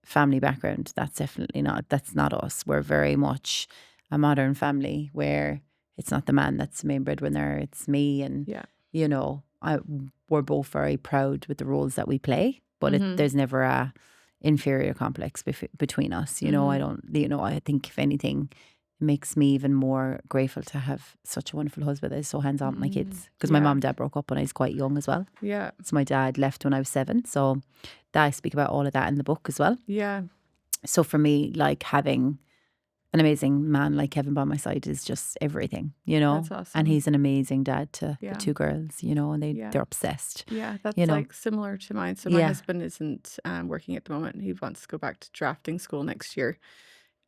family background. That's not us. We're very much a modern family where it's not the man that's the main breadwinner, it's me. And, we're both very proud with the roles that we play, but there's never a inferior complex between us. I think if anything, it makes me even more grateful to have such a wonderful husband that is so hands-on with my kids. Because my mom and dad broke up when I was quite young as well. Yeah. So my dad left when I was 7. So I speak about all of that in the book as well. Yeah. So for me, like having an amazing man like Kevin by my side is just everything, you know. That's awesome. And he's an amazing dad to Yeah. the 2 girls, you know, and Yeah. they're obsessed. Yeah, that's You know. like similar to mine. So my Yeah. husband isn't working at the moment. He wants to go back to drafting school next year.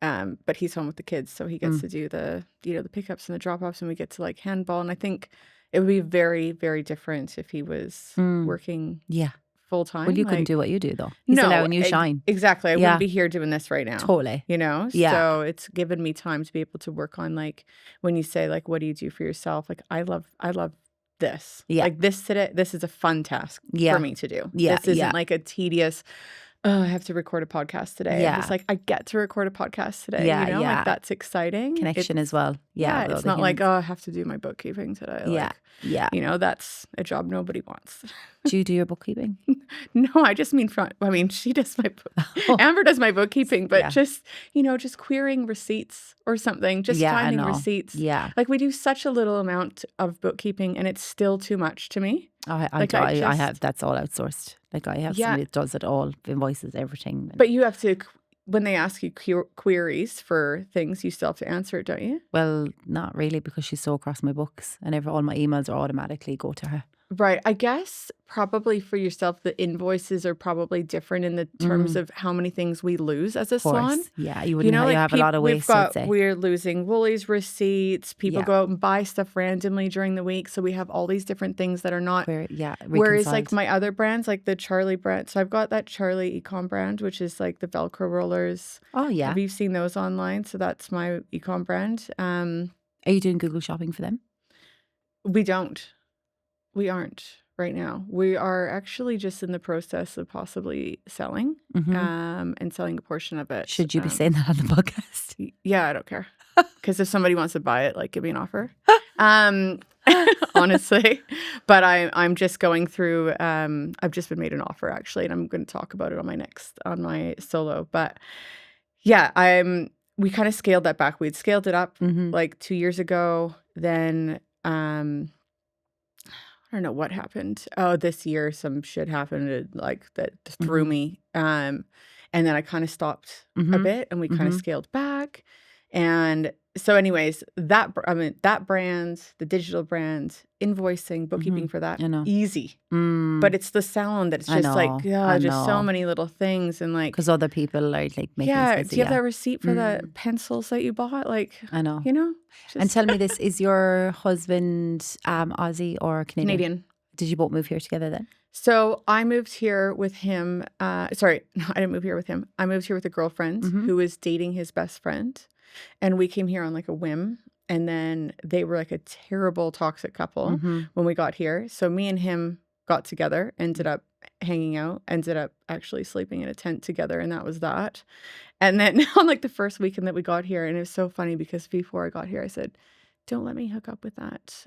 But he's home with the kids, so he gets to do the the pickups and the drop-offs, and we get to like handball. And I think it would be very, very different if he was working Yeah. full time. Well, you couldn't do what you do though. He's allowing you shine. Exactly. I Yeah. wouldn't be here doing this right now. Totally. You know? Yeah. So it's given me time to be able to work on, like, when you say, like, what do you do for yourself? Like, I love this. Yeah. Like this is a fun task for me to do. Yeah, This isn't yeah. like a tedious, oh, I have to record a podcast today. Yeah. It's like, I get to record a podcast today. Yeah, You know? yeah. Like, that's exciting. Connection as well. Yeah. with It's other not like, humans. oh, I have to do my bookkeeping today. Yeah. Like, Yeah. you know, that's a job nobody wants. Do you do your bookkeeping? No, I just mean she does my book. Amber does my bookkeeping, but Yeah. just querying receipts or something, just Yeah, I finding know. receipts. Yeah. Like we do such a little amount of bookkeeping and it's still too much to me. I have, that's all outsourced. Like I have somebody that does it all, invoices, everything. But you have to, when they ask you queries for things, you still have to answer it, don't you? Well, not really, because she's so across my books and all my emails are automatically go to her. Right. I guess probably for yourself, the invoices are probably different in the terms of how many things we lose as a Of course. salon. Yeah, you wouldn't like you have a lot of waste, I'd say. we're losing Woolies receipts. People Yeah. go out and buy stuff randomly during the week. So we have all these different things that are not. Whereas Whereas like my other brands, like the Charlie brand. So I've got that Charlie ecom brand, which is like the Velcro rollers. Oh yeah. Have you seen those online? So that's my ecom brand. Are you doing Google shopping for them? We don't. We aren't right now. We are actually just in the process of possibly selling and selling a portion of it. Should you be saying that on the podcast? Yeah, I don't care. Because if somebody wants to buy it, like give me an offer. Honestly. But I'm just going through I've just been made an offer actually, and I'm going to talk about it on my solo. But yeah, we kind of scaled that back. We'd scaled it up like 2 years ago. Then I don't know what happened. Oh, this year some shit happened that threw me. And then I kind of stopped a bit, and we kind of scaled back. And so, anyways, that brand, the digital brand, invoicing, bookkeeping for that, I know. easy. But it's the salon that's I just like, know, yeah, I just so know. many little things, and like, Because other people are like making yeah, expensive, do you have that receipt for the pencils that you bought? Like, I know. you know, And tell me this, is your husband Aussie or Canadian? Canadian. Did you both move here together then? So I moved here with him. Sorry, no, I didn't move here with him. I moved here with a girlfriend who was dating his best friend. And we came here on like a whim. And then they were like a terrible toxic couple when we got here. So me and him got together, ended up hanging out, ended up actually sleeping in a tent together. And that was that. And then on like the first weekend that we got here, and it was so funny because before I got here, I said, don't let me hook up with that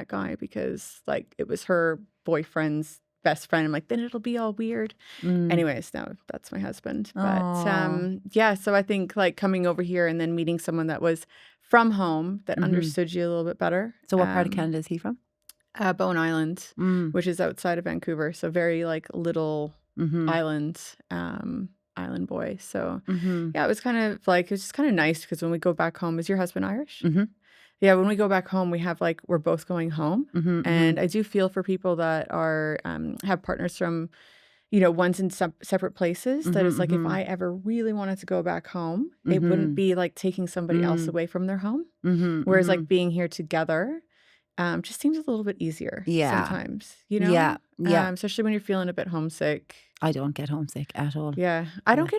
guy, because like it was her boyfriend's best friend. I'm like, then it'll be all weird. Anyways, now that's my husband. But yeah, so I think like coming over here and then meeting someone that was from home that understood you a little bit better. So what part of Canada is he from? Bowen Island, which is outside of Vancouver. So very like little island boy. So yeah, it was just kind of nice, because when we go back home, is your husband Irish? Yeah, when we go back home, we're both going home. And I do feel for people that are have partners from, one's in separate places, that it's like, if I ever really wanted to go back home, it wouldn't be like taking somebody else away from their home. Whereas like being here together just seems a little bit easier sometimes, Yeah. Especially when you're feeling a bit homesick. I don't get homesick at all. Yeah, I don't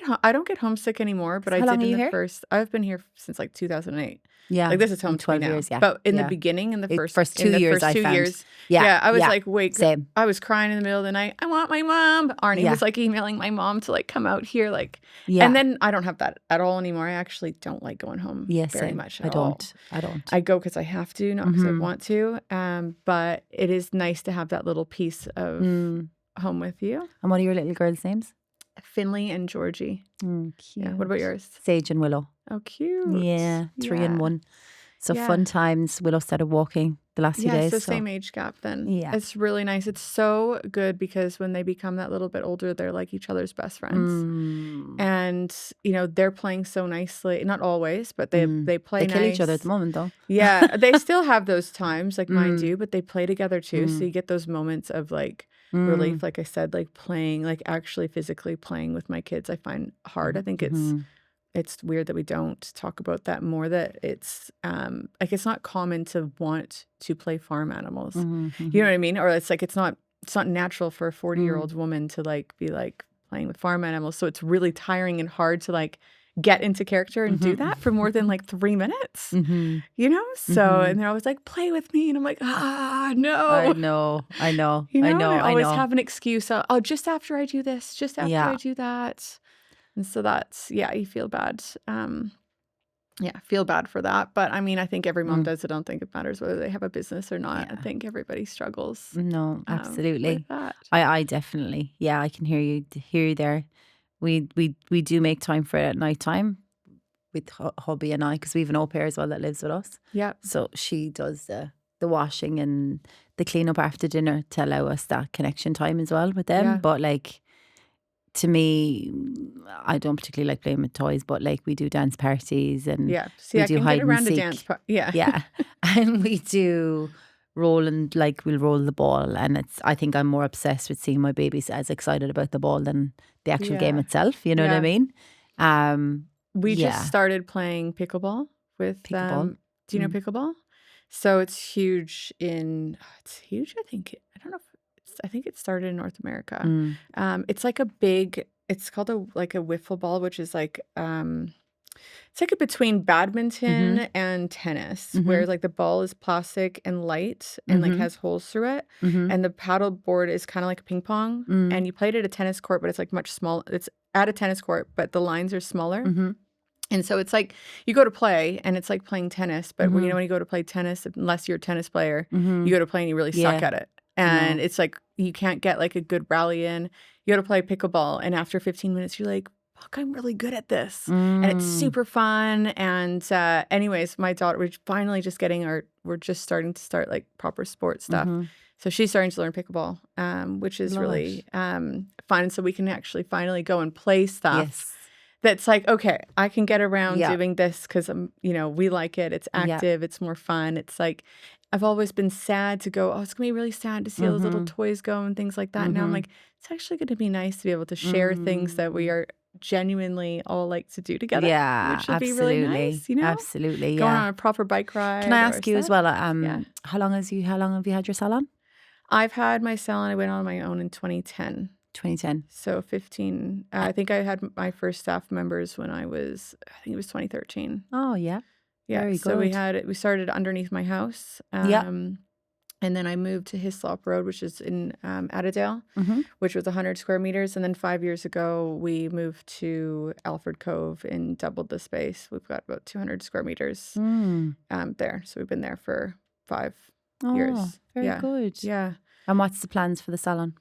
get homesick anymore, but So I how long did are in you the here? first. I've been here since like 2008. Yeah. Like this is home In to me 12 now. years, yeah. But in Yeah. the beginning, in the first 2 years, I found. years, Yeah. I was yeah. like, wait, Same. I was crying in the middle of the night. I want my mom. Arnie Yeah. was like emailing my mom to like come out here, like, Yeah. and then I don't have that at all anymore. I actually don't like going home Yeah, very same. much I at all. don't. I don't. I go because I have to, not because I want to. But it is nice to have that little piece of home with you. And what are your little girls' names? Finley and Georgie. Cute. Yeah. What about yours? Sage and Willow. Oh, cute. Yeah, 3 and 1. So fun times. Willow started walking the last few days. So same age gap then. Yeah. It's really nice. It's so good because when they become that little bit older, they're like each other's best friends. And, you know, they're playing so nicely. Not always, but they play They kill nice. each other at the moment though. Yeah. They still have those times like mine do, but they play together too. So you get those moments of like relief. Like I said, like playing, like actually physically playing with my kids, I find hard. I think it's weird that we don't talk about that more, that it's like it's not common to want to play farm animals. You know what I mean? Or it's like it's not natural for a 40-year-old woman to like be like playing with farm animals. So it's really tiring and hard to like get into character and do that for more than like 3 minutes. You know? So and they're always like, play with me. And I'm like, no. I know. You know, I always have an excuse. Oh, just after I do this, just after I do that. And so that's, you feel bad. Feel bad for that. But I mean, I think every mom does it. I don't think it matters whether they have a business or not. I think everybody struggles. No, absolutely. With that. I definitely, I can hear you there. We do make time for it at night time with hubby and I, because we have an au pair as well that lives with us. Yeah. So she does the washing and the cleanup after dinner to allow us that connection time as well with them. But like, to me, I don't particularly like playing with toys, but like we do dance parties and we do hide and seek. And we do roll and like we'll roll the ball, and I think I'm more obsessed with seeing my babies as excited about the ball than the actual game itself. You know what I mean? We just started playing pickleball with do you know pickleball? So it's huge it's huge. I think it started in North America. It's like it's called a wiffle ball, which is like it's like a between badminton and tennis, where like the ball is plastic and light and like has holes through it, and the paddle board is kind of like a ping pong, and you play it at a tennis court, but it's like much smaller. It's at a tennis court, but the lines are smaller. And so it's like you go to play and it's like playing tennis, but when you go to play tennis, unless you're a tennis player, you go to play and you really suck at it. And it's like you can't get like a good rally in. You go to play pickleball, and after 15 minutes, you're like, fuck, I'm really good at this. And it's super fun. And anyways, my daughter, we're finally just we're just starting to like proper sports stuff. So she's starting to learn pickleball, which is really fun. So we can actually finally go and play stuff. That's like, okay, I can get around doing this because we like it. It's active. It's more fun. It's like, I've always been sad to go, it's going to be really sad to see all those little toys go and things like that. Now I'm like, it's actually going to be nice to be able to share things that we are genuinely all like to do together. Yeah, which would be really nice, Absolutely, going on a proper bike ride. Can I ask you as well, how long have you had your salon? I've had my salon, I went on my own in 2010. 2010. So 15. I think I had my first staff members when I think it was 2013. Oh, yeah. Yeah. Very so good. we started underneath my house. And then I moved to Hislop Road, which is in Adadale, which was 100 square meters. And then 5 years ago, we moved to Alfred Cove and doubled the space. We've got about 200 square meters there. So we've been there for 5 years. Very good. Yeah. And what's the plans for the salon?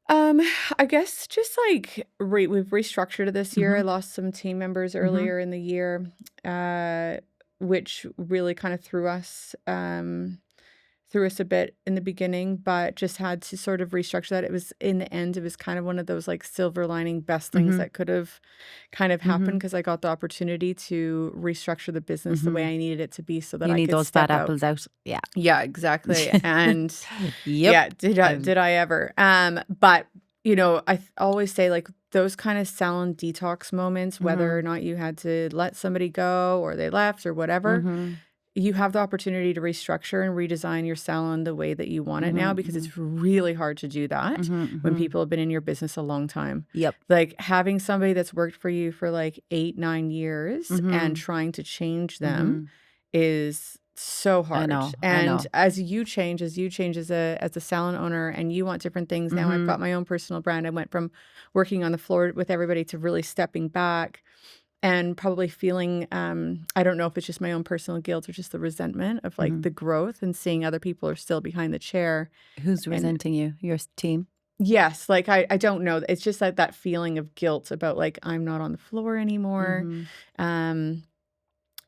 I guess just like we've restructured it this year. I lost some team members earlier in the year, which really kind of threw us a bit in the beginning, but just had to sort of restructure that. It was in the end, it was kind of one of those like silver lining best things that could have kind of happened, because I got the opportunity to restructure the business the way I needed it to be, so that I could those step bad out. apples out. Yeah, exactly. And did I ever? But I always say like those kind of salon detox moments, whether or not you had to let somebody go or they left or whatever, you have the opportunity to restructure and redesign your salon the way that you want it now, because it's really hard to do that when people have been in your business a long time. Yep. Like having somebody that's worked for you for like 8-9 years and trying to change them is so hard. I know. As you change as a salon owner, and you want different things. Now I've got my own personal brand. I went from working on the floor with everybody to really stepping back. And probably feeling, I don't know if it's just my own personal guilt or just the resentment of like the growth and seeing other people are still behind the chair. Who's resenting you? Your team? Yes. Like, I don't know. It's just like that feeling of guilt about like, I'm not on the floor anymore.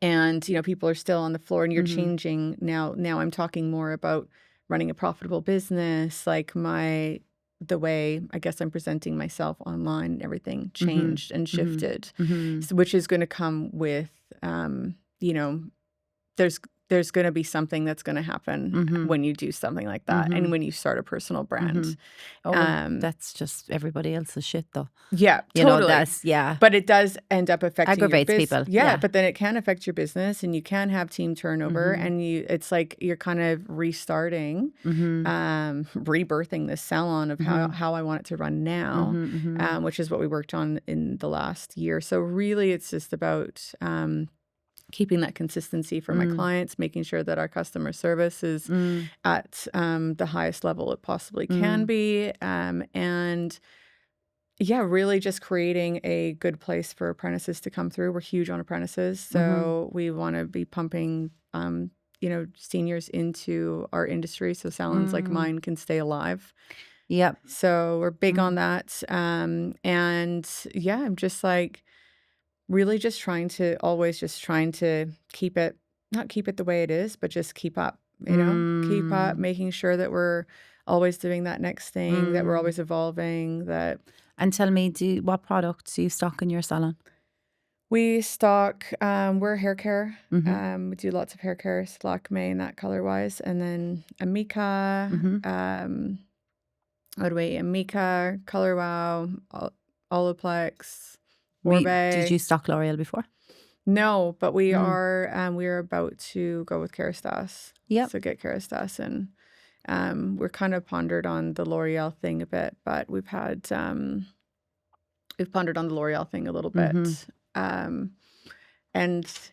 and, people are still on the floor, and you're changing now. Now I'm talking more about running a profitable business, like the way I guess I'm presenting myself online and everything changed and shifted, so, which is going to come with, there's going to be something that's going to happen when you do something like that, and when you start a personal brand. That's just everybody else's shit, though. Yeah, totally. But it does end up affecting aggravates people. Yeah, but then it can affect your business, and you can have team turnover, and it's like you're kind of restarting, rebirthing this salon of how I want it to run now, which is what we worked on in the last year. So really, it's just about keeping that consistency for my clients, making sure that our customer service is at the highest level it possibly can be, and yeah, really just creating a good place for apprentices to come through. We're huge on apprentices, so we want to be pumping seniors into our industry so salons like mine can stay alive. Yep. So we're big on that, and yeah, I'm just like really just trying to keep it, not keep it the way it is, but just keep up, keep up, making sure that we're always doing that next thing, that we're always evolving. And tell me, what products do you stock in your salon? We stock, we're hair care. We do lots of hair care, Lakme and that color wise, and then Amika, Amika, Color Wow, Olaplex. Did you stock L'Oreal before? No, but we are about to go with Kerastase. Yeah. So get Kerastase, and we're kind of pondered on the L'Oreal thing a bit, but we've pondered on the L'Oreal thing a little bit. And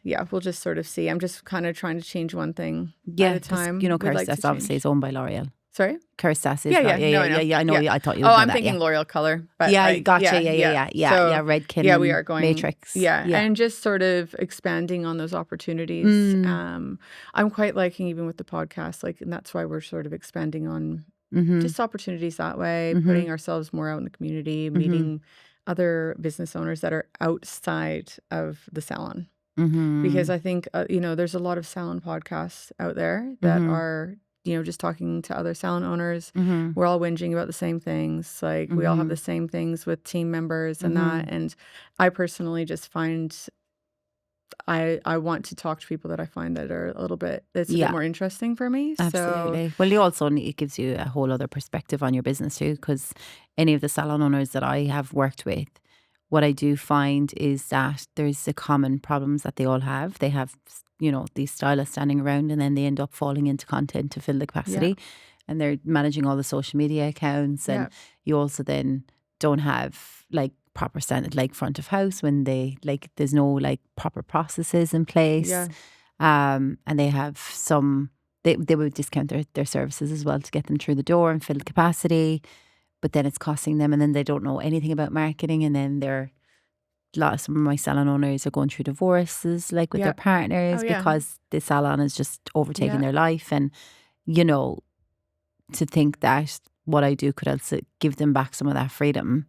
yeah, we'll just sort of see. I'm just kind of trying to change one thing at a time. Kerastase obviously is owned by L'Oreal. Sorry? Kerastase is Yeah, I know. I thought you would know I'm that, thinking L'Oreal Color. But gotcha. So, Redken. We are going Matrix. And just sort of expanding on those opportunities. I'm quite liking, even with the podcast, and that's why we're sort of expanding on just opportunities that way, putting ourselves more out in the community, meeting other business owners that are outside of the salon. Because I think there's a lot of salon podcasts out there that are just talking to other salon owners. We're all whinging about the same things. We all have the same things with team members and that. And I personally just find I want to talk to people that I find that are a bit more interesting for me. Absolutely. Well, it gives you a whole other perspective on your business too, because any of the salon owners that I have worked with, what I do find is that there's the common problems that they all have. They have these stylists standing around, and then they end up falling into content to fill the capacity, and they're managing all the social media accounts, and you also then don't have proper standard front of house when they there's no proper processes in place, and they have they would discount their services as well to get them through the door and fill the capacity, but then it's costing them, and then they don't know anything about marketing, and then some of my salon owners are going through divorces with their partners because the salon is just overtaking their life. And to think that what I do could also give them back some of that freedom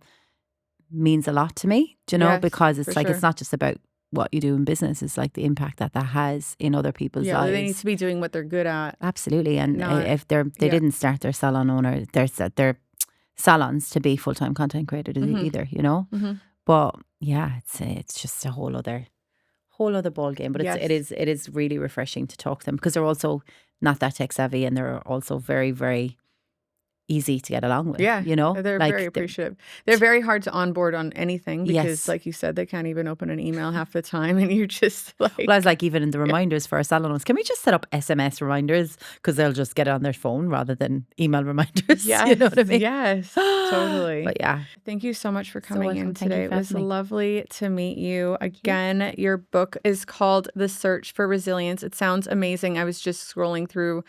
means a lot to me, because it's it's not just about what you do in business, it's the impact that has in other people's lives. They need to be doing what they're good at. Absolutely. And if they didn't start their salon owner, their salons to be full-time content creators either, But yeah, it's just a whole other ball game. But it is really refreshing to talk to them, because they're also not that tech savvy, and they're also very, very easy to get along with. Yeah, they're very appreciative. They're very hard to onboard on anything because, like you said, they can't even open an email half the time, and you're just Well, I was even in the reminders for our salons, can we just set up SMS reminders, because they'll just get it on their phone rather than email reminders. Yes, you know what I mean? Yes, totally. But yeah, thank you so much for coming in today. It was me. Lovely to meet you again. Your book is called The Search for Resilience. It sounds amazing. I was just scrolling through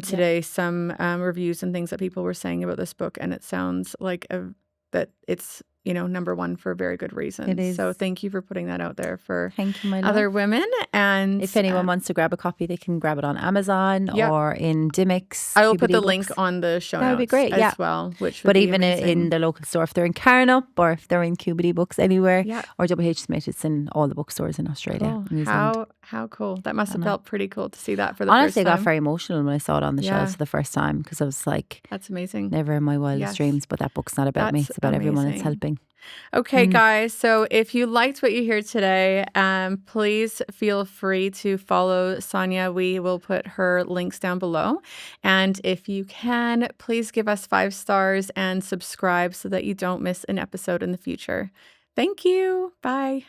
today some reviews and things that people were saying about this book, and it sounds that it's number one for very good reasons. is. So thank you for putting that out there for Thank you, my love. other women. And if anyone wants to grab a copy, they can grab it on Amazon or in Dymocks. I will put the books. link on the show That would be notes great, as well. Which would but be even amazing. in the local store, if they're in Carnup or if they're in QBD Books anywhere, or WH Smith, it's in all the bookstores in Australia. Cool. New Zealand. How cool. That must have felt pretty cool to see that for the Honestly, first time. I got very emotional when I saw it on the shelves for the first time because I was like, that's amazing. Never in my wildest dreams, but that book's not about me. It's about everyone it's helping. Okay, guys. So if you liked what you hear today, please feel free to follow Sonia. We will put her links down below. And if you can, please give us 5 stars and subscribe so that you don't miss an episode in the future. Thank you. Bye.